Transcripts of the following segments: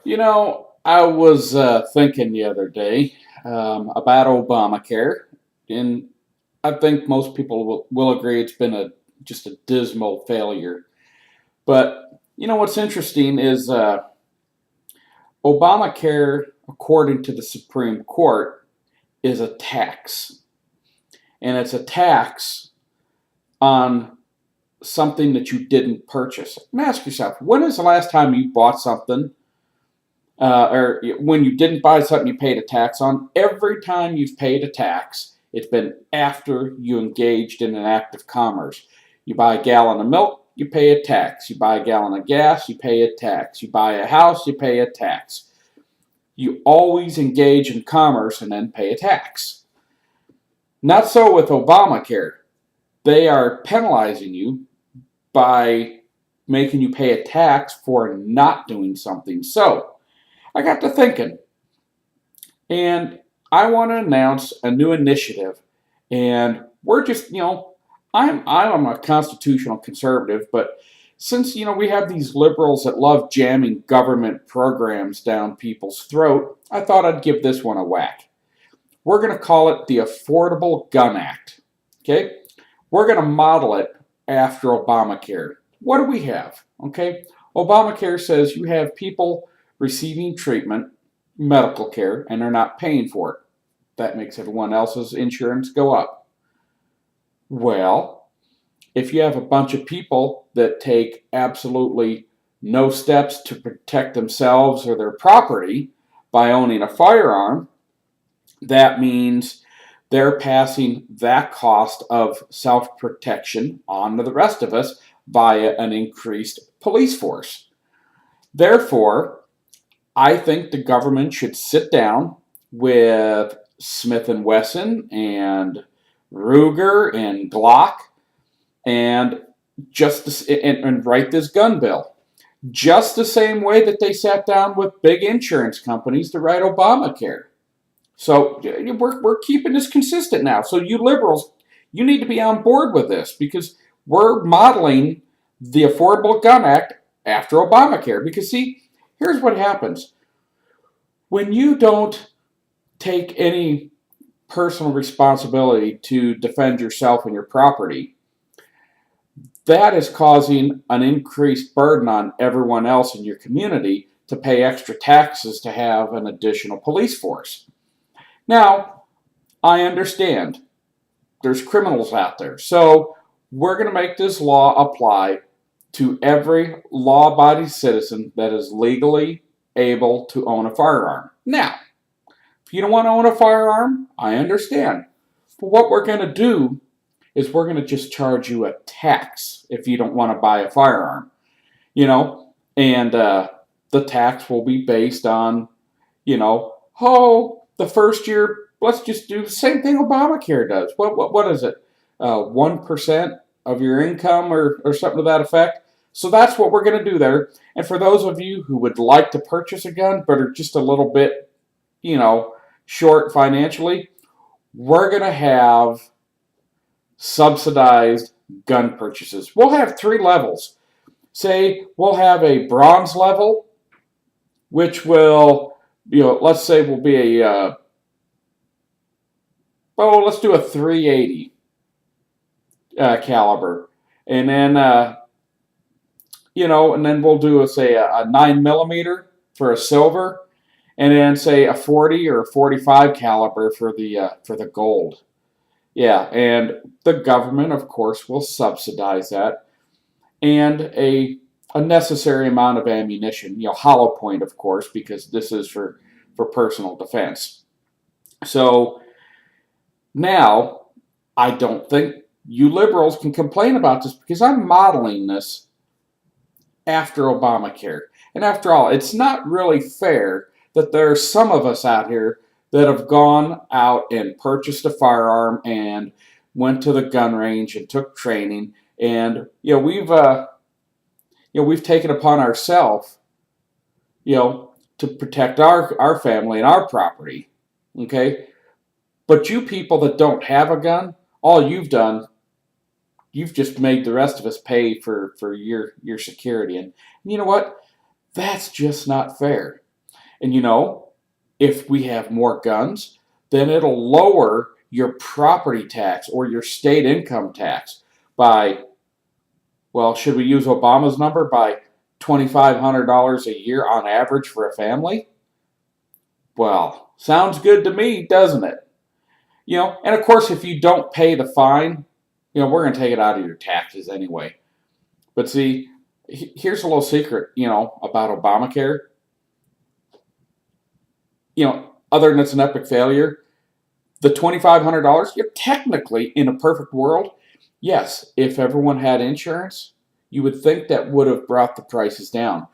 I was thinking the other day about Obamacare, and I think most people will agree it's been just a dismal failure. But what's interesting is Obamacare, according to the Supreme Court, is a tax, and it's a tax on something that you didn't purchase. And ask yourself, when is the last time you bought something? Or when you didn't buy something you paid a tax on, every time you've paid a tax, it's been after you engaged in an act of commerce. You buy a gallon of milk, you pay a tax. You buy a gallon of gas, you pay a tax. You buy a house, you pay a tax. You always engage in commerce and then pay a tax. Not so with Obamacare. They are penalizing you by making you pay a tax for not doing something. So, I got to thinking, and I want to announce a new initiative. And we're just, I'm a constitutional conservative, but since we have these liberals that love jamming government programs down people's throat, I thought I'd give this one a whack. We're going to call it the Affordable Gun Act. Okay, we're going to model it after Obamacare. What do we have? Okay, Obamacare says you have people receiving treatment, medical care, and they're not paying for it. That makes everyone else's insurance go up. Well, if you have a bunch of people that take absolutely no steps to protect themselves or their property by owning a firearm, that means they're passing that cost of self protection on to the rest of us via an increased police force. Therefore, I think the government should sit down with Smith and Wesson and Ruger and Glock and and write this gun bill. Just the same way that they sat down with big insurance companies to write Obamacare. So we're keeping this consistent now. So you liberals, you need to be on board with this because we're modeling the Affordable Gun Act after Obamacare. Because see, here's what happens. When you don't take any personal responsibility to defend yourself and your property, that is causing an increased burden on everyone else in your community to pay extra taxes to have an additional police force. Now, I understand there's criminals out there. So we're going to make this law apply to every law-abiding citizen that is legally able to own a firearm. Now, if you don't want to own a firearm, I understand. But what we're going to do is we're going to just charge you a tax if you don't want to buy a firearm. And the tax will be based on, the first year, let's just do the same thing Obamacare does. What is it? 1% of your income or something to that effect. So that's what we're going to do there. And for those of you who would like to purchase a gun but are just a little bit, short financially, we're going to have subsidized gun purchases. We'll have 3 levels. Say we'll have a bronze level, which will, let's say will be let's do a 380 caliber. And then, and then we'll do, a 9mm for a silver, and then say a 40 or a 45 caliber for the gold. Yeah, and the government, of course, will subsidize that, and a necessary amount of ammunition. Hollow point, of course, because this is for personal defense. So now, I don't think you liberals can complain about this because I'm modeling this after Obamacare. And after all, it's not really fair that there are some of us out here that have gone out and purchased a firearm and went to the gun range and took training, and we've taken upon ourselves to protect our family and our property. Okay, but you people that don't have a gun, all you've done, you've just made the rest of us pay for your security, and you know what? That's just not fair. And if we have more guns, then it'll lower your property tax or your state income tax by, well, should we use Obama's number, by $2,500 a year on average for a family? Well, sounds good to me, doesn't it? And of course, if you don't pay the fine, we're going to take it out of your taxes anyway. But see, here's a little secret, about Obamacare. Other than it's an epic failure, the $2,500, you're technically, in a perfect world, yes, if everyone had insurance, you would think that would have brought the prices down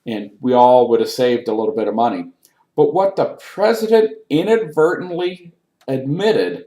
and we all would have saved a little bit of money. But what the president inadvertently admitted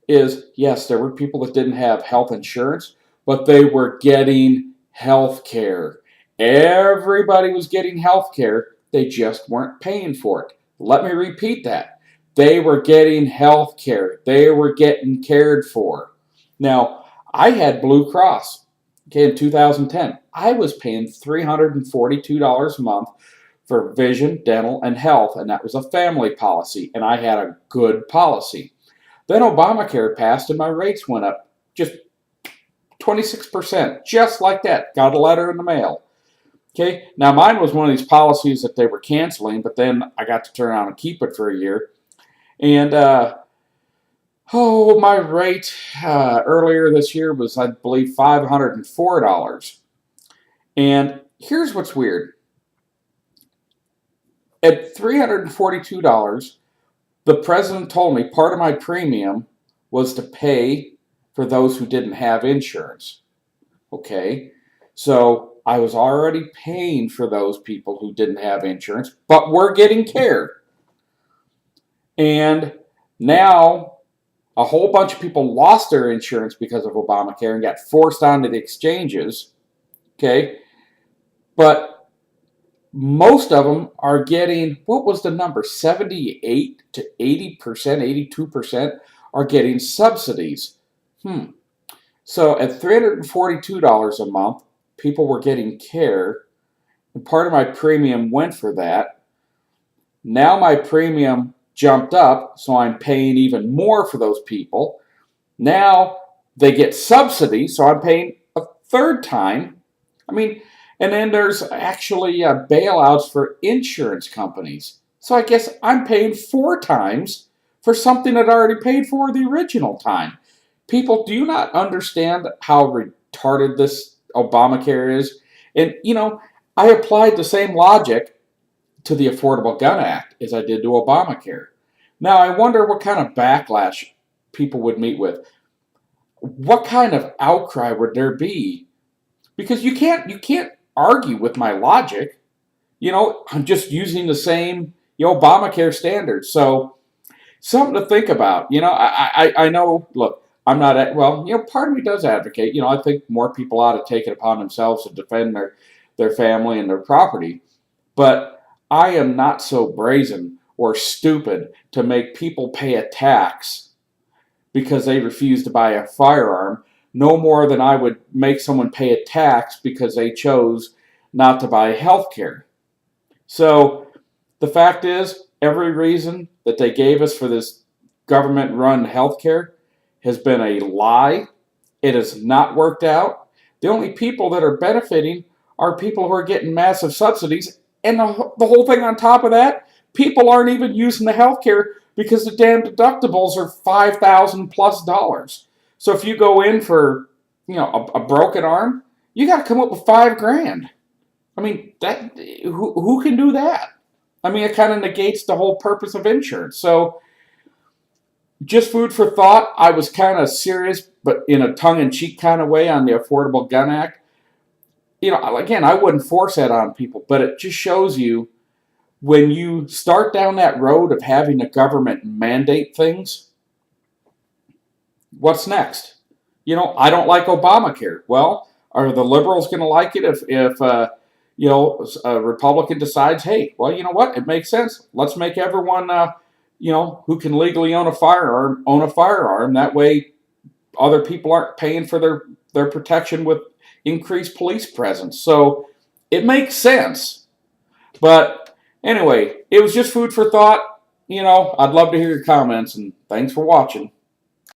is, yes, there were people that didn't have health insurance, but they were getting health care. Everybody was getting health care. They just weren't paying for it. Let me repeat that. They were getting health care. They were getting cared for. Now, I had Blue Cross, in 2010. I was paying $342 a month for vision, dental, and health, and that was a family policy, and I had a good policy. Then Obamacare passed and my rates went up just 26%, just like that. Got a letter in the mail. Okay, now mine was one of these policies that they were canceling, but then I got to turn around and keep it for a year. And, my rate earlier this year was, I believe, $504. And here's what's weird. At $342, the president told me part of my premium was to pay for those who didn't have insurance. Okay, so I was already paying for those people who didn't have insurance, but were getting care. And now a whole bunch of people lost their insurance because of Obamacare and got forced onto the exchanges. Okay, but most of them are getting, what was the number? 78 to 80%, 82% are getting subsidies. So at $342 a month, people were getting care, and part of my premium went for that. Now my premium jumped up, so I'm paying even more for those people. Now they get subsidies, so I'm paying a third time. And then there's actually bailouts for insurance companies. So I guess I'm paying 4 times for something that I already paid for the original time. People, do you not understand how retarded this Obamacare is? And, I applied the same logic to the Affordable Gun Act as I did to Obamacare. Now, I wonder what kind of backlash people would meet with. What kind of outcry would there be? Because you can't argue with my logic. I'm just using the same Obamacare standards. So something to think about. I know, look, I'm not, part of me does advocate. I think more people ought to take it upon themselves to defend their family and their property. But I am not so brazen or stupid to make people pay a tax because they refuse to buy a firearm, no more than I would make someone pay a tax because they chose not to buy health care. So the fact is, every reason that they gave us for this government-run health care has been a lie. It has not worked out. The only people that are benefiting are people who are getting massive subsidies. And the whole thing on top of that, people aren't even using the health care because the damn deductibles are $5,000+. So if you go in for, a broken arm, you got to come up with $5,000. That who can do that? It kind of negates the whole purpose of insurance. So just food for thought. I was kind of serious, but in a tongue-in-cheek kind of way on the Affordable Gun Act. Again, I wouldn't force that on people, but it just shows you when you start down that road of having the government mandate things, what's next? I don't like Obamacare. Well, are the liberals going to like it if a Republican decides, hey, well, you know what? It makes sense. Let's make everyone, who can legally own a firearm. That way other people aren't paying for their protection with increased police presence. So it makes sense. But Anyway, it was just food for thought. You know, I'd love to hear your comments, and thanks for watching.